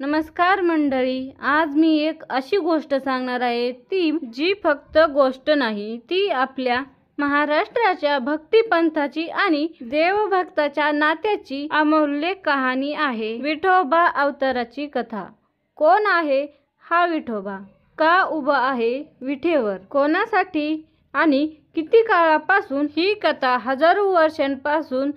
नमस्कार मंडळी, आज मी एक अशी गोष्ट सांगणार आहे जी फक्त गोष्ट नाही, ती आपल्या महाराष्ट्राच्या भक्तिपंथाची आणि देवभक्ताच्या नात्याची अमूल्य कहाणी आहे. विठोबा अवताराची कथा. कोण आहे हा विठोबा? का उभा आहे विठेवर? कोणासाठी आणि किती काळापासून? ही कथा हजारो वर्षांपासून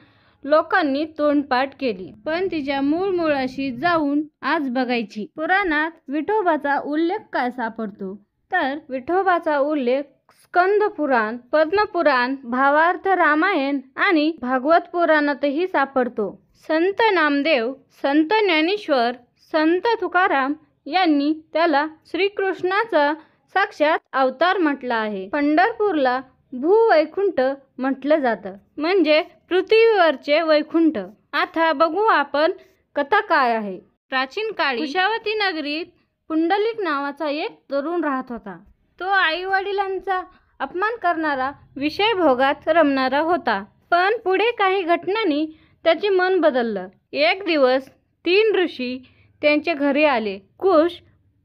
लोकांनी तोंडपाठ केली, पण तिच्या मूळ मुळाशी जाऊन आज बघायची. पुराणात विठोबाचा उल्लेख काय सापडतो तर विठोबाचा उल्लेख स्कंद पुराण, पद्मपुराण, भावार्थ रामायण आणि भागवत पुराणातही सापडतो. संत नामदेव, संत ज्ञानेश्वर, संत तुकाराम यांनी त्याला श्रीकृष्णाचा साक्षात अवतार म्हटला आहे. पंढरपूरला भूवैकुंठ म्हटलं जातं, म्हणजे पृथ्वीवरचे वैकुंठ. आता बघू आपण कथा काय आहे. प्राचीन काळी कुशावती नगरीत पुंडलिक नावाचा एक तरुण राहत होता. तो आई वडिलांचा अपमान करणारा, विषय भोगात रमणारा होता. पण पुढे काही घटनांनी त्याचे मन बदललं. एक दिवस 3 ऋषी त्यांच्या घरी आले. कुश,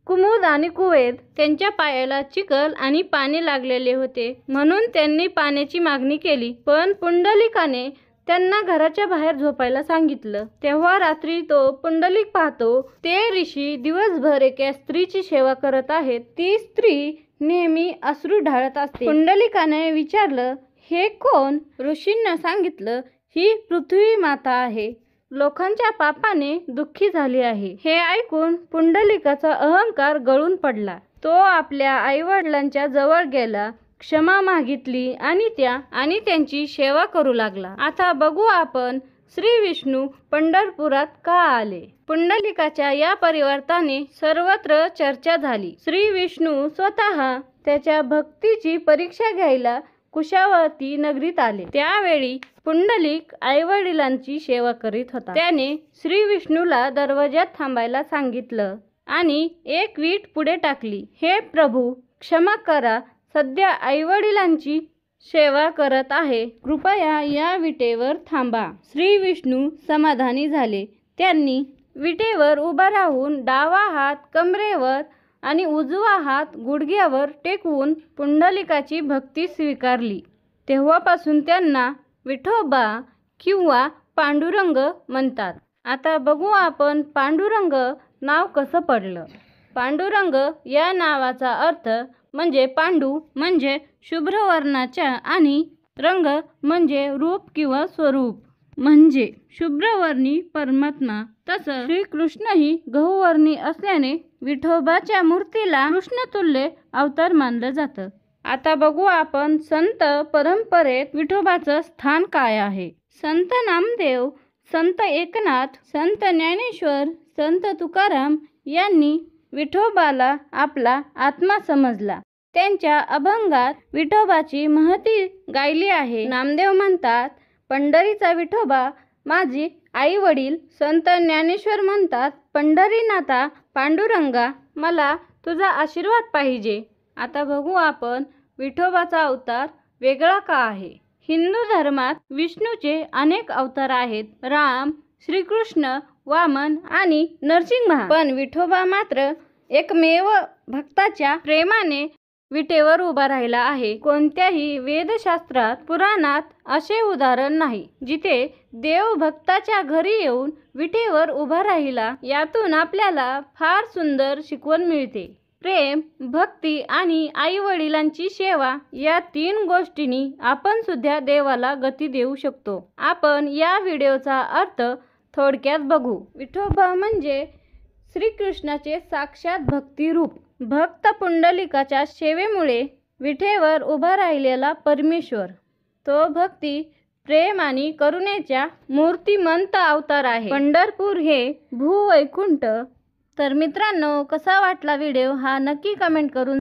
कुमुद आणि कुवेद. त्यांच्या पायाला चिखल आणि पाणी लागलेले होते, म्हणून त्यांनी पाण्याची मागणी केली. पण पुंडलिकाने त्यांना घराच्या बाहेर झोपायला सांगितलं. तेव्हा रात्री तो पुंडलिक पाहतो, ते ऋषी दिवसभर एका स्त्रीची सेवा करत आहेत. ती स्त्री नेहमी अश्रू ढाळत असते. पुंडलिकाने विचारलं, हे कोण? ऋषींना सांगितलं, ही पृथ्वी माता आहे. लोकांच्या पापाने दुःखी झाली आहे. हे ऐकून पुंडलिकाचा अहंकार गळून पडला. तो आपल्या आईवडिलांच्या जवळ गेला, क्षमा मागितली आणि त्यांची सेवा करू लागला. आता बघू आपण श्री विष्णू पंढरपुरात का आले. पुंडलिकाच्या या परिवर्तनाने सर्वत्र चर्चा झाली. श्री विष्णू स्वतः त्याच्या भक्तीची परीक्षा घ्यायला कुशावती नगरीत आले. त्यावेळी पुंडलिक आईवडिलांची सेवा करीत होता. त्याने श्री विष्णूला दरवाजात थांबायला सांगितलं आणि एक वीट पुढे टाकली. हे प्रभू, क्षमा करा, सध्या आईवडिलांची सेवा करत आहे, कृपया या विटेवर थांबा. श्री विष्णू समाधानी झाले. त्यांनी विटेवर उभा राहून डावा हात कमरेवर आणि उजवा हात गुडघ्यावर टेकवून पुंडलिकाची भक्ती स्वीकारली. तेव्हापासून त्यांना विठोबा किंवा पांडुरंग म्हणतात. आता बघू आपण पांडुरंग नाव कसं पडलं. पांडुरंग या नावाचा अर्थ म्हणजे पांडू म्हणजे शुभ्र वर्णाच्या आणि रंग म्हणजे रूप किंवा स्वरूप, म्हणजे शुभ्रवर्णी परमात्मा. तसं श्रीकृष्णही गहुवर्णी असल्याने विठोबाच्या मूर्तीला कृष्णतुल्य अवतार मानलं जातं. आता बघू आपण संत परंपरेत विठोबाचं स्थान काय आहे. संत नामदेव, संत एकनाथ, संत ज्ञानेश्वर, संत तुकाराम यांनी विठोबाला आपला आत्मा समजला. त्यांच्या अभंगात विठोबाची महती गायली आहे. नामदेव म्हणतात, पंढरीचा विठोबा माझी आई वडील. संत ज्ञानेश्वर म्हणतात, पंढरीनाथा पांडुरंगा, मला तुझा आशीर्वाद पाहिजे. आता बघू आपण विठोबाचा अवतार वेगळा का आहे. हिंदू धर्मात विष्णूचे अनेक अवतार आहेत. राम, श्रीकृष्ण, वामन आणि नरसिंह. पण विठोबा मात्र एकमेव भक्ताच्या प्रेमाने विटेवर उभा राहिला आहे. कोणत्याही वेदशास्त्रात, पुराणात असे उदाहरण नाही जिथे देव भक्ताच्या घरी येऊन विटेवर उभा राहिला. यातून आपल्याला फार सुंदर शिकवण मिळते. प्रेम, भक्ती आणि आई वडिलांची सेवा या 3 गोष्टींनी आपण सुद्धा देवाला गती देऊ शकतो. आपण या व्हिडिओचा अर्थ थोडक्यात बघू. विठोबा म्हणजे श्रीकृष्णाचे साक्षात भक्ती रूप. भक्त पुंडलिकाच्या सेवेमुळे विटेवर उभा राहिलेला परमेश्वर. तो भक्ती, प्रेम आणि करुणेच्या मूर्तिमंत अवतार आहे. पंढरपूर हे भूवैकुंठ. तर मित्रांनो, कसा वाटला व्हिडिओ हा नक्की कमेंट करून